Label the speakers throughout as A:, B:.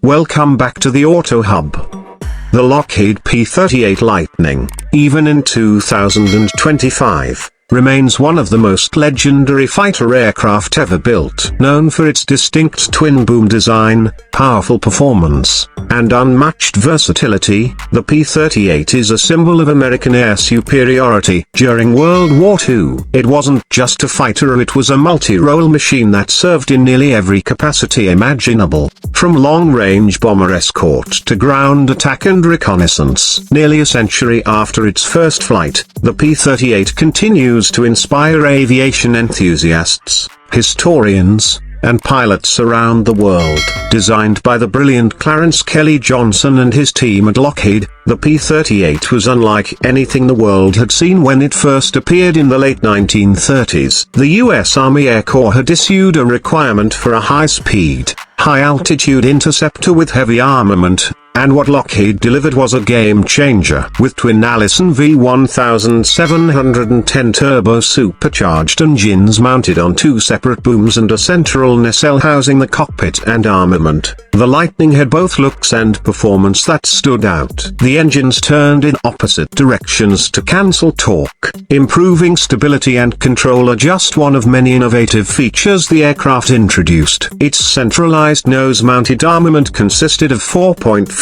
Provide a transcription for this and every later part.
A: Welcome back to the Auto Hub. The Lockheed P-38 Lightning, even in 2025, remains one of the most legendary fighter aircraft ever built. Known for its distinct twin-boom design, powerful performance, and unmatched versatility, the P-38 is a symbol of American air superiority. During World War II, it wasn't just a fighter, it was a multi-role machine that served in nearly every capacity imaginable, from long-range bomber escort to ground attack and reconnaissance. Nearly a century after its first flight, the P-38 continues to inspire aviation enthusiasts, historians, and pilots around the world. Designed by the brilliant Clarence Kelly Johnson and his team at Lockheed, the P-38 was unlike anything the world had seen when it first appeared in the late 1930s. The U.S. Army Air Corps had issued a requirement for a high-speed, high-altitude interceptor with heavy armament, and what Lockheed delivered was a game-changer. With twin Allison V1710 turbo-supercharged engines mounted on two separate booms and a central nacelle housing the cockpit and armament, the Lightning had both looks and performance that stood out. The engines turned in opposite directions to cancel torque, improving stability and control are just one of many innovative features the aircraft introduced. Its centralized nose-mounted armament consisted of 4.50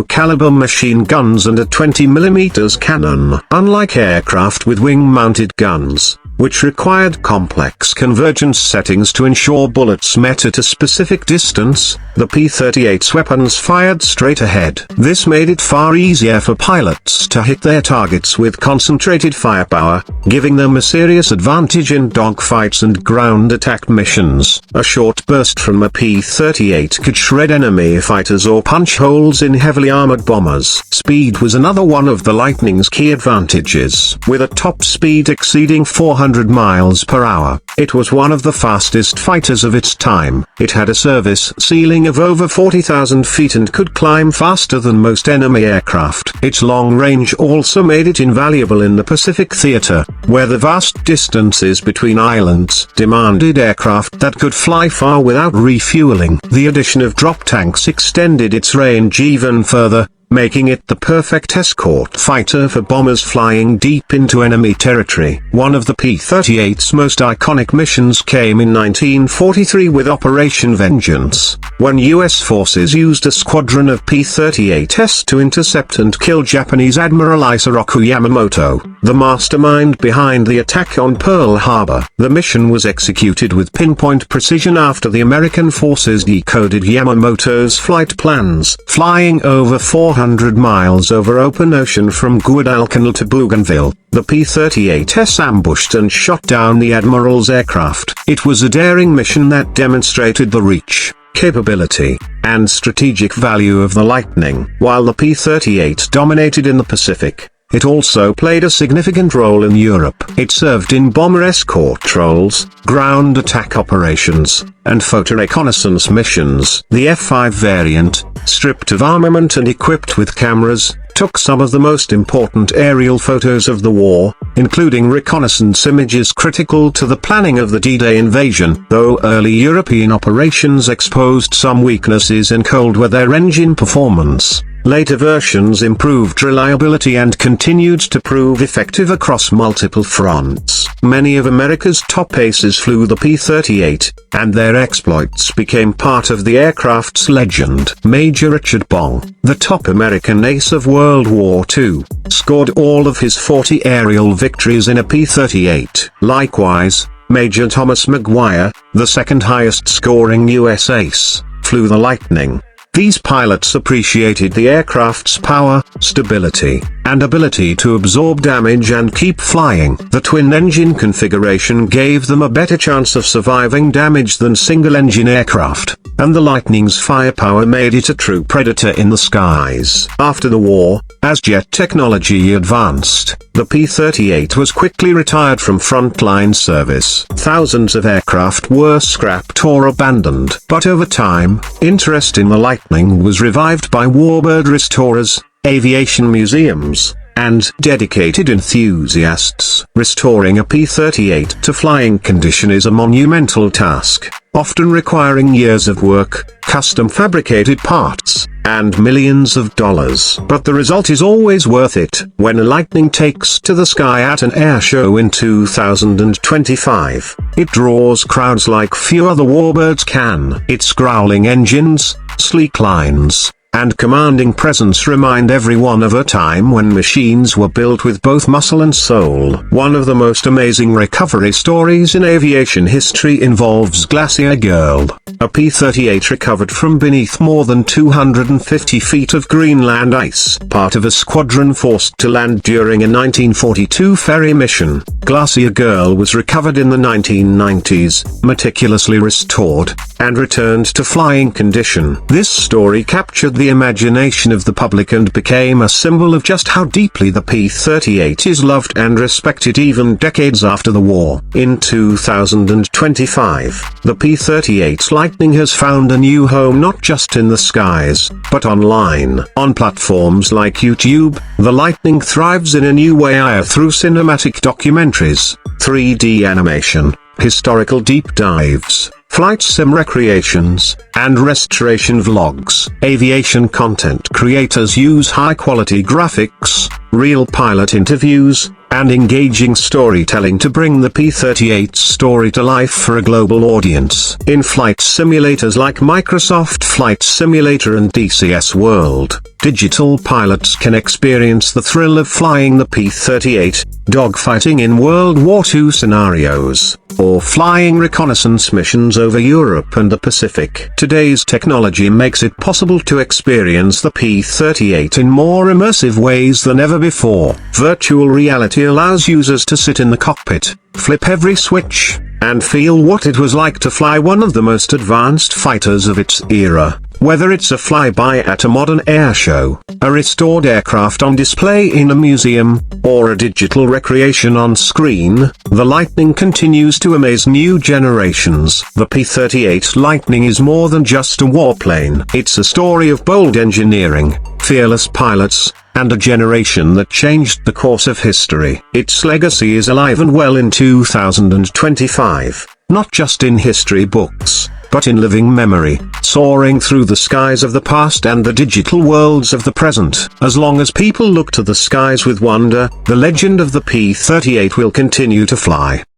A: caliber machine guns and a 20mm cannon. Unlike aircraft with wing-mounted guns, which required complex convergence settings to ensure bullets met at a specific distance, the P-38's weapons fired straight ahead. This made it far easier for pilots to hit their targets with concentrated firepower, giving them a serious advantage in dogfights and ground attack missions. A short burst from a P-38 could shred enemy fighters or punch holes in heavily armored bombers. Speed was another one of the Lightning's key advantages. With a top speed exceeding 400 miles per hour, it was one of the fastest fighters of its time. It had a service ceiling of over 40,000 feet and could climb faster than most enemy aircraft. Its long range also made it invaluable in the Pacific theater, where the vast distances between islands demanded aircraft that could fly far without refueling. The addition of drop tanks extended its range even further, making it the perfect escort fighter for bombers flying deep into enemy territory. One of the P-38's most iconic missions came in 1943 with Operation Vengeance, when U.S. forces used a squadron of P-38s to intercept and kill Japanese Admiral Isoroku Yamamoto, the mastermind behind the attack on Pearl Harbor. The mission was executed with pinpoint precision after the American forces decoded Yamamoto's flight plans. Flying over 400 miles over open ocean from Guadalcanal to Bougainville, the P-38s ambushed and shot down the Admiral's aircraft. It was a daring mission that demonstrated the reach, capability, and strategic value of the Lightning. While the P-38 dominated in the Pacific, it also played a significant role in Europe. It served in bomber escort roles, ground attack operations, and photo reconnaissance missions. The F-5 variant, stripped of armament and equipped with cameras, took some of the most important aerial photos of the war, including reconnaissance images critical to the planning of the D-Day invasion. Though early European operations exposed some weaknesses in cold weather engine performance, later versions improved reliability and continued to prove effective across multiple fronts. Many of America's top aces flew the P-38, and their exploits became part of the aircraft's legend. Major Richard Bong, the top American ace of World War II, scored all of his 40 aerial victories in a P-38. Likewise, Major Thomas Maguire, the second highest scoring U.S. ace, flew the Lightning. These pilots appreciated the aircraft's power, stability, and ability to absorb damage and keep flying. The twin-engine configuration gave them a better chance of surviving damage than single-engine aircraft, and the Lightning's firepower made it a true predator in the skies. After the war, as jet technology advanced, the P-38 was quickly retired from frontline service. Thousands of aircraft were scrapped or abandoned. But over time, interest in the Lightning was revived by warbird restorers, aviation museums, and dedicated enthusiasts. Restoring a P-38 to flying condition is a monumental task, often requiring years of work, custom fabricated parts, and millions of dollars. But the result is always worth it. When a Lightning takes to the sky at an air show in 2025, it draws crowds like few other warbirds can. Its growling engines, sleek lines, and commanding presence remind everyone of a time when machines were built with both muscle and soul. One of the most amazing recovery stories in aviation history involves Glacier Girl. A P-38 recovered from beneath more than 250 feet of Greenland ice. Part of a squadron forced to land during a 1942 ferry mission, Glacier Girl was recovered in the 1990s, meticulously restored, and returned to flying condition. This story captured the imagination of the public and became a symbol of just how deeply the P-38 is loved and respected even decades after the war. In 2025, the P-38 Lightning has found a new home not just in the skies, but online. On platforms like YouTube, the Lightning thrives in a new way through cinematic documentaries, 3D animation, historical deep dives, flight sim recreations, and restoration vlogs. Aviation content creators use high-quality graphics, real pilot interviews, and engaging storytelling to bring the P-38 story to life for a global audience. In flight simulators like Microsoft Flight Simulator and DCS World, digital pilots can experience the thrill of flying the P-38, dogfighting in World War II scenarios, or flying reconnaissance missions over Europe and the Pacific. Today's technology makes it possible to experience the P-38 in more immersive ways than ever before. Virtual reality allows users to sit in the cockpit, flip every switch, and feel what it was like to fly one of the most advanced fighters of its era. Whether it's a flyby at a modern air show, a restored aircraft on display in a museum, or a digital recreation on screen, the Lightning continues to amaze new generations. The P-38 Lightning is more than just a warplane. It's a story of bold engineering, fearless pilots, and a generation that changed the course of history. Its legacy is alive and well in 2025, not just in history books, but in living memory, soaring through the skies of the past and the digital worlds of the present. As long as people look to the skies with wonder, the legend of the P-38 will continue to fly.